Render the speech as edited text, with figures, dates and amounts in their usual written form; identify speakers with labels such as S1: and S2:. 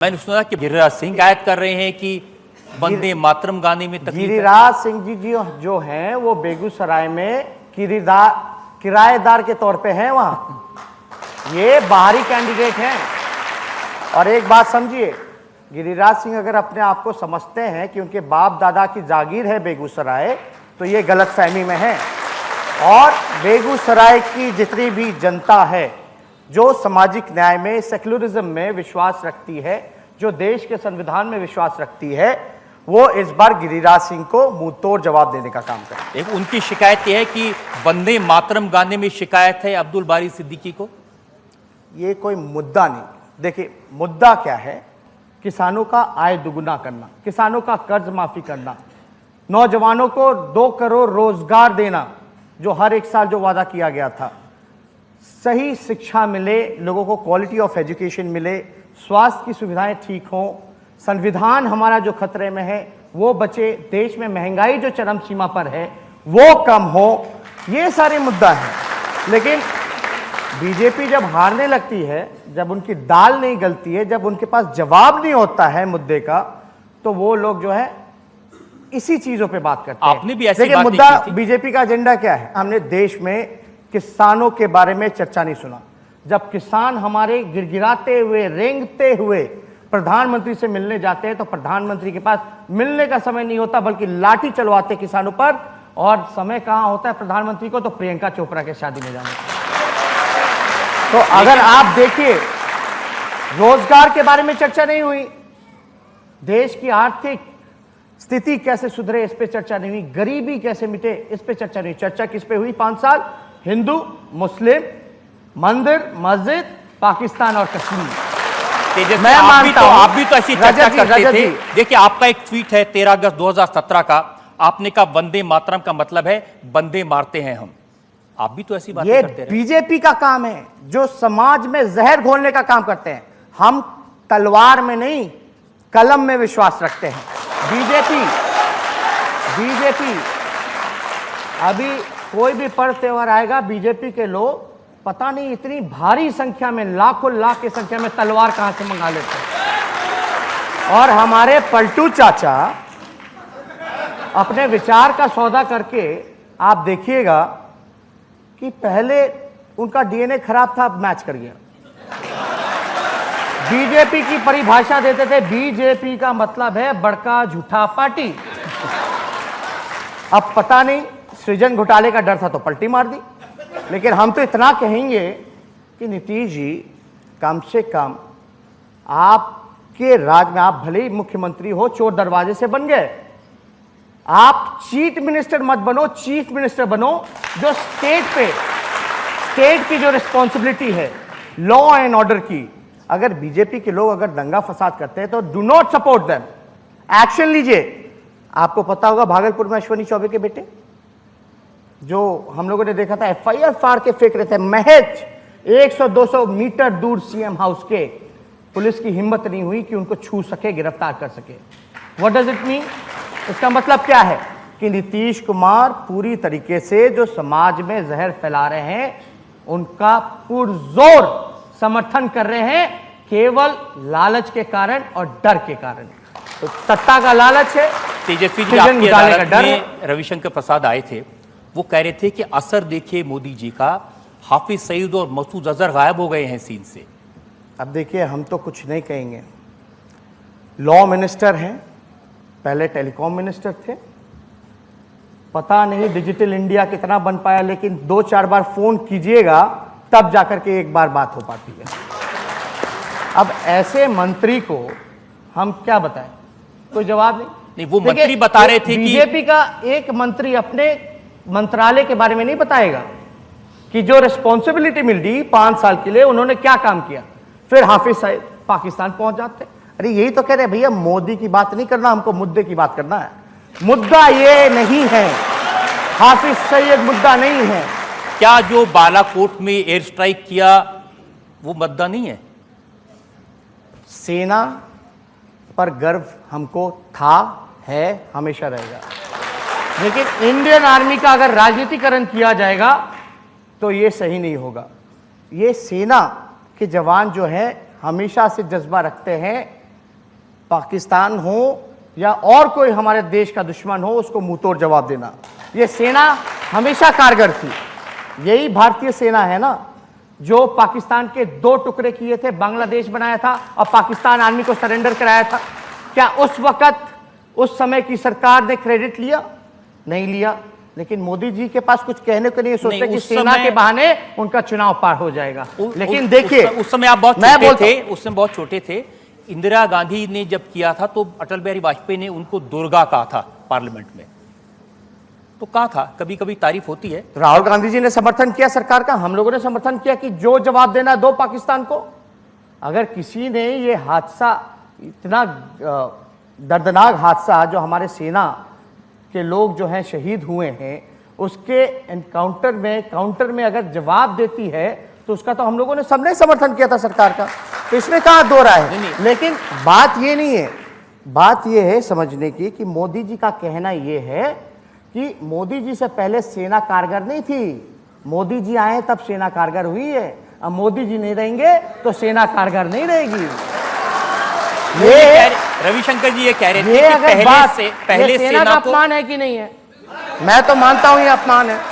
S1: मैंने सुना कि गिरिराज सिंह शिकायत कर रहे हैं कि वंदे मातरम गाने में तकलीफ है।
S2: गिरिराज सिंह जी जो हैं वो बेगूसराय में किराएदार के तौर पे हैं वहां, ये बाहरी कैंडिडेट हैं। और एक बात समझिए, गिरिराज सिंह अगर अपने आप को समझते हैं कि उनके बाप दादा की जागीर है बेगूसराय, तो ये गलतफहमी में है। और बेगूसराय की जितनी भी जनता है जो सामाजिक न्याय में, सेक्युलरिज्म में विश्वास रखती है, जो देश के संविधान में विश्वास रखती है, वो इस बार गिरिराज सिंह को मुंह तोड़ जवाब देने का काम करे।
S1: एक उनकी शिकायत यह है कि वंदे मातरम गाने में शिकायत है अब्दुल बारी सिद्दीकी को।
S2: ये कोई मुद्दा नहीं। देखिए, मुद्दा क्या है? किसानों का आय दुगुना करना, किसानों का कर्ज माफी करना, नौजवानों को 2 करोड़ रोजगार देना, जो हर एक साल जो वादा किया गया था, सही शिक्षा मिले, लोगों को क्वालिटी ऑफ एजुकेशन मिले, स्वास्थ्य की सुविधाएं ठीक हों, संविधान हमारा जो खतरे में है वो बचे, देश में महंगाई जो चरम सीमा पर है वो कम हो, ये सारे मुद्दा हैं। लेकिन बीजेपी जब हारने लगती है, जब उनकी दाल नहीं गलती है, जब उनके पास जवाब नहीं होता है मुद्दे का, तो वो लोग जो है इसी चीजों पे बात करते हैं।
S1: आपने भी ऐसी
S2: लेकिन
S1: बात
S2: मुद्दा
S1: की थी।
S2: बीजेपी का एजेंडा क्या है? हमने देश में किसानों के बारे में चर्चा नहीं सुना। जब किसान हमारे गिड़गिड़ाते हुए, रेंगते हुए प्रधानमंत्री से मिलने जाते हैं, तो प्रधानमंत्री के पास मिलने का समय नहीं होता, बल्कि लाठी चलवाते किसानों पर। और समय कहां होता है प्रधानमंत्री को? तो प्रियंका चोपड़ा के शादी में जाने का। तो अगर आप देखिए, रोजगार के बारे में चर्चा नहीं हुई, देश की आर्थिक स्थिति कैसे सुधरे इस पे चर्चा नहीं हुई, गरीबी कैसे मिटे इस पे चर्चा नहीं। चर्चा किस पे हुई 5 साल? हिंदू, मुस्लिम, मंदिर, मस्जिद, पाकिस्तान और कश्मीर।
S1: मैं मानता हूं आप भी तो ऐसी चर्चा करते थे। देखिए, आपका एक ट्वीट है 13 अगस्त 2017 का, आपने कहा वंदे मातरम का मतलब है बंदे मारते हैं हम। आप भी तो ऐसी बातें करते रहे।
S2: बीजेपी का काम है जो समाज में जहर घोलने का काम करते हैं। हम तलवार में नहीं, कलम में विश्वास रखते हैं। बीजेपी अभी कोई भी पर्व त्योहार आएगा, बीजेपी के लोग पता नहीं इतनी भारी संख्या में, लाखों लाख की संख्या में तलवार कहां से मंगा लेते हैं। और हमारे पलटू चाचा अपने विचार का सौदा करके, आप देखिएगा कि पहले उनका डीएनए खराब था, अब मैच कर गया। बीजेपी की परिभाषा देते थे, बीजेपी का मतलब है बड़का झूठा पार्टी। अब पता नहीं, सृजन घोटाले का डर था तो पलटी मार दी। लेकिन हम तो इतना कहेंगे कि नीतीश जी, कम से कम आपके राज में, आप भले ही मुख्यमंत्री हो, चोर दरवाजे से बन गए, आप चीफ मिनिस्टर मत बनो, चीफ मिनिस्टर बनो, जो स्टेट की जो रिस्पॉन्सिबिलिटी है लॉ एंड ऑर्डर की। अगर बीजेपी के लोग अगर दंगा फसाद करते हैं तो do not support them, action लीजिए। आपको पता होगा भागलपुर में अश्विनी चौबे के बेटे, जो हम लोगों ने देखा था, एफआईआर फाड़ के फेंक रहे थे, महज 100-200 मीटर दूर सीएम हाउस के। पुलिस की हिम्मत नहीं हुई कि उनको छू सके, गिरफ्तार कर सके। What does it mean? इसका मतलब क्या है कि नीतीश कुमार पूरी तरीके से जो समाज में जहर फैला रहे हैं, उनका पुरजोर समर्थन कर रहे हैं, केवल लालच के कारण और डर के कारण। तो सत्ता का लालच है,
S1: तेजस्वी जी आपकी अदालत में रविशंकर प्रसाद आए थे, वो कह रहे थे कि असर देखिए मोदी जी का, हाफिज सईद और मसूद अजहर गायब हो गए हैं सीन से।
S2: अब देखिए, हम तो कुछ नहीं कहेंगे। लॉ मिनिस्टर हैं, पहले टेलीकॉम मिनिस्टर थे, पता नहीं डिजिटल इंडिया कितना बन पाया, लेकिन 2-4 बार फोन कीजिएगा तब जाकर के एक बार बात हो पाती है। अब ऐसे मंत्री को हम क्या बताएं? कोई जवाब नहीं।
S1: वो मंत्री बता रहे थे कि
S2: बीजेपी का एक मंत्री अपने मंत्रालय के बारे में नहीं बताएगा कि जो रिस्पॉन्सिबिलिटी मिली 5 साल के लिए, उन्होंने क्या काम किया। फिर हाफिज सईद पाकिस्तान पहुंच जाते। अरे यही तो कह रहे हैं भैया, मोदी की बात नहीं करना, हमको मुद्दे की बात करना है। मुद्दा ये नहीं है, हाफिज सईद मुद्दा नहीं है।
S1: क्या जो बालाकोट में एयर स्ट्राइक किया वो मुद्दा नहीं है?
S2: सेना पर गर्व हमको था, है, हमेशा रहेगा। लेकिन इंडियन आर्मी का अगर राजनीतिकरण किया जाएगा तो ये सही नहीं होगा। ये सेना के जवान जो हैं हमेशा से जज्बा रखते हैं पाकिस्तान हो या और कोई हमारे देश का दुश्मन हो, उसको मुंह तोड़ जवाब देना। ये सेना हमेशा कारगर थी। यही भारतीय सेना है ना जो पाकिस्तान के 2 टुकड़े किए थे, बांग्लादेश बनाया था और पाकिस्तान आर्मी को सरेंडर कराया था। क्या उस वक्त उस समय की सरकार ने क्रेडिट लिया? नहीं लिया। लेकिन मोदी जी के पास कुछ कहने को नहीं, सोचते कि सेना के बहाने उनका चुनाव पार हो जाएगा। लेकिन देखिए,
S1: उस समय आप बहुत छोटे थे, उस समय बहुत छोटे थे। इंदिरा गांधी ने जब किया था तो अटल बिहारी वाजपेयी ने उनको दुर्गा कहा था पार्लियामेंट में, तो कहा था, कभी कभी तारीफ होती है।
S2: राहुल गांधी जी ने समर्थन किया सरकार का, हम लोगों ने समर्थन किया कि जो जवाब देना दो पाकिस्तान को। अगर किसी ने ये हादसा, इतना दर्दनाक हादसा जो हमारे सेना के लोग जो हैं शहीद हुए हैं, उसके काउंटर में अगर जवाब देती है तो उसका तो हम लोगों ने सबने समर्थन किया था सरकार का, तो इसमें कहां दो राय है। लेकिन बात ये नहीं है, बात ये है समझने की कि मोदी जी का कहना ये है कि मोदी जी से पहले सेना कारगर नहीं थी, मोदी जी आए तब सेना कारगर हुई है। अब मोदी जी नहीं रहेंगे तो सेना कारगर नहीं रहेगी।
S1: ये रविशंकर जी ये कह रहे थे कि पहले
S2: सेना का अपमान है कि नहीं है? मैं तो मानता हूं ये अपमान है।